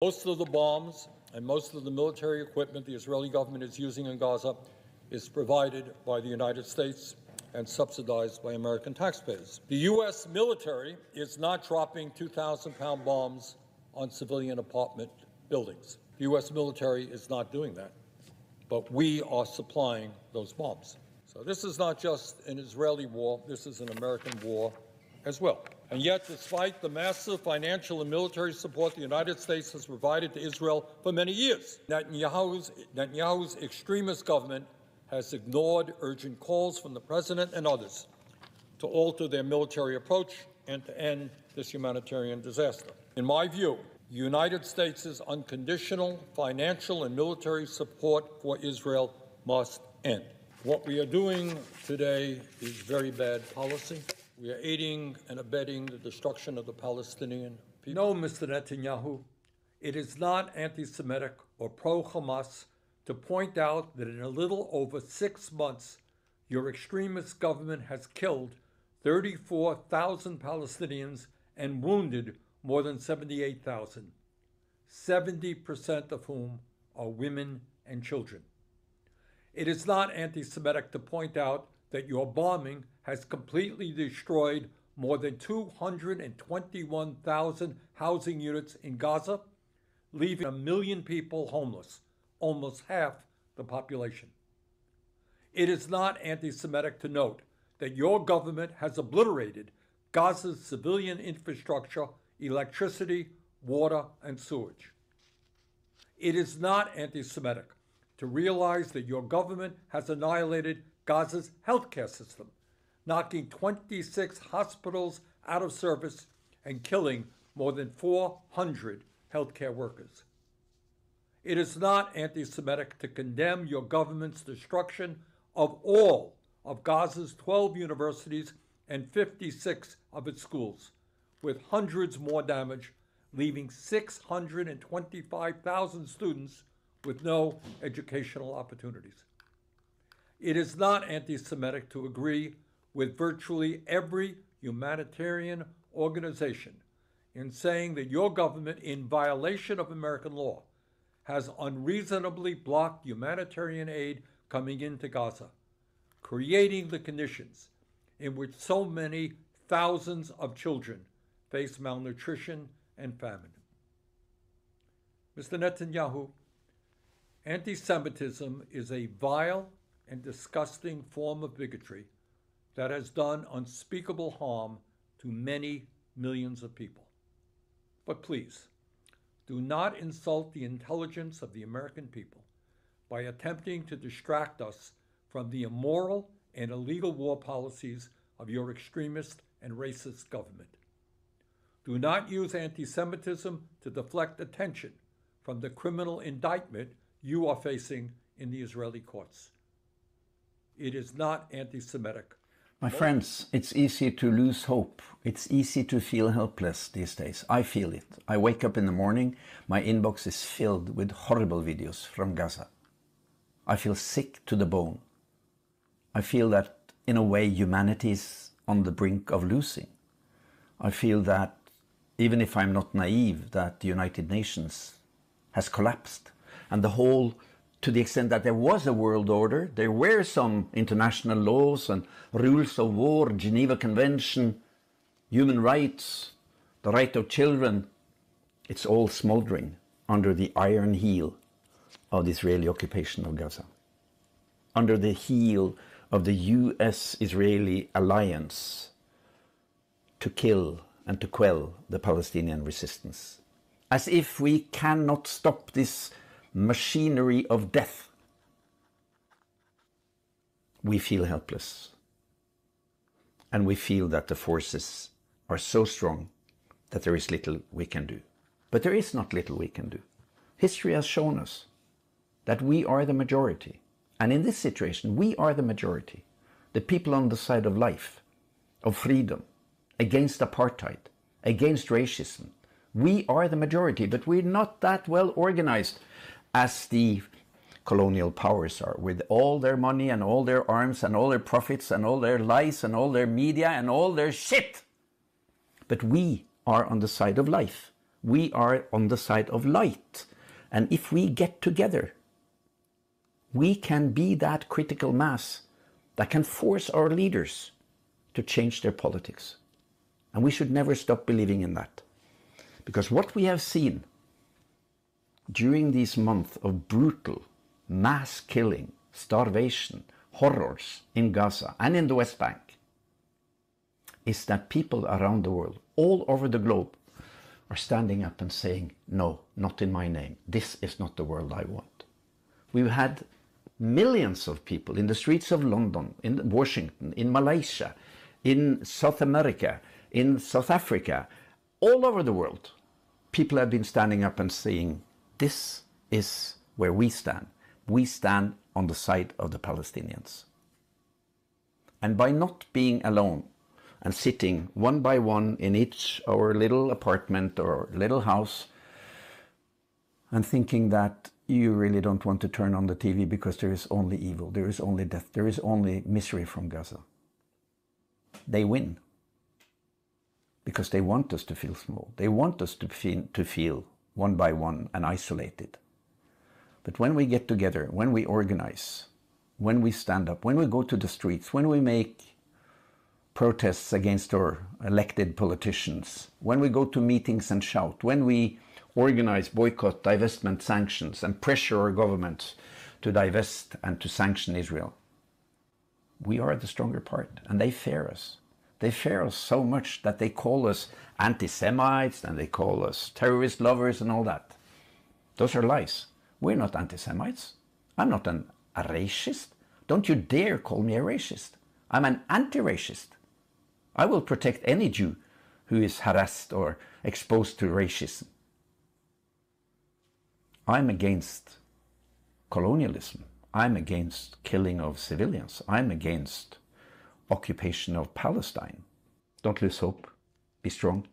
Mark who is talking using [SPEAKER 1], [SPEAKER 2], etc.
[SPEAKER 1] Most of the bombs and most of the military equipment the Israeli government is using in Gaza is provided by the United States and subsidized by American taxpayers. The U.S. military is not dropping 2,000-pound bombs on civilian apartment buildings. The U.S. military is not doing that, but we are supplying those bombs. So this is not just an Israeli war, this is an American war as well. And yet, despite the massive financial and military support the United States has provided to Israel for many years, Netanyahu's extremist government has ignored urgent calls from the president and others to alter their military approach and to end this humanitarian disaster. In my view, the United States' unconditional financial and military support for Israel must end. What we are doing today is very bad policy. We are aiding and abetting the destruction of the Palestinian people. No, Mr. Netanyahu, it is not anti-Semitic or pro-Hamas to point out that in a little over 6 months, your extremist government has killed 34,000 Palestinians and wounded more than 78,000, 70% of whom are women and children. It is not anti-Semitic to point out that your bombing has completely destroyed more than 221,000 housing units in Gaza, leaving 1 million people homeless, almost half the population. It is not anti-Semitic to note that your government has obliterated Gaza's civilian infrastructure, electricity, water, and sewage. It is not anti-Semitic to realize that your government has annihilated Gaza's healthcare system, knocking 26 hospitals out of service and killing more than 400 healthcare workers. It is not anti-Semitic to condemn your government's destruction of all of Gaza's 12 universities and 56 of its schools, with hundreds more damaged, leaving 625,000 students with no educational opportunities. It is not anti-Semitic to agree with virtually every humanitarian organization in saying that your government, in violation of American law, has unreasonably blocked humanitarian aid coming into Gaza, creating the conditions in which so many thousands of children face malnutrition and famine. Mr. Netanyahu, anti-Semitism is a vile and disgusting form of bigotry that has done unspeakable harm to many millions of people. But please, do not insult the intelligence of the American people by attempting to distract us from the immoral and illegal war policies of your extremist and racist government. Do not use anti-Semitism to deflect attention from the criminal indictment you are facing in the Israeli courts. It is not anti-Semitic.
[SPEAKER 2] My friends, it's easy to lose hope. It's easy to feel helpless these days. I feel it. I wake up in the morning, my inbox is filled with horrible videos from Gaza. I feel sick to the bone. I feel that, in a way, humanity is on the brink of losing. I feel that, even if I'm not naive, that the United Nations has collapsed. And the whole, to the extent that there was a world order, there were some international laws and rules of war, Geneva Convention, human rights, the right of children, it's all smoldering under the iron heel of the Israeli occupation of Gaza, under the heel of the US-Israeli alliance to kill and to quell the Palestinian resistance. As if we cannot stop this machinery of death, we feel helpless. And we feel that the forces are so strong that there is little we can do. But there is not little we can do. History has shown us that we are the majority. And in this situation, we are the majority. The people on the side of life, of freedom, against apartheid, against racism. We are the majority, but we're not that well organized as the colonial powers are, with all their money and all their arms and all their profits and all their lies and all their media and all their shit. But we are on the side of life, We are on the side of light. And if we get together, we can be that critical mass that can force our leaders to change their politics. And we should never stop believing in that. Because what we have seen during these months of brutal mass killing, starvation, horrors in Gaza and in the West Bank is that people around the world, all over the globe, are standing up and saying, no, not in my name. This is not the world I want. We've had millions of people in the streets of London, in Washington, in Malaysia, in South America, in South Africa, all over the world. People have been standing up and saying, this is where we stand. We stand on the side of the Palestinians. And by not being alone and sitting one by one in each our little apartment or little house and thinking that you really don't want to turn on the TV because there is only evil, there is only death, there is only misery from Gaza. They win. Because they want us to feel small. They want us to feel one by one and isolated. But when we get together, when we organize, when we stand up, when we go to the streets, when we make protests against our elected politicians, when we go to meetings and shout, when we organize boycott, divestment, sanctions, and pressure our governments to divest and to sanction Israel, we are the stronger part, and they fear us. They fear us so much that they call us anti-Semites and they call us terrorist lovers and all that. Those are lies. We're not anti-Semites. I'm not a racist. Don't you dare call me a racist. I'm an anti-racist. I will protect any Jew who is harassed or exposed to racism. I'm against colonialism. I'm against killing of civilians. I'm against occupation of Palestine. Don't lose hope. Be strong.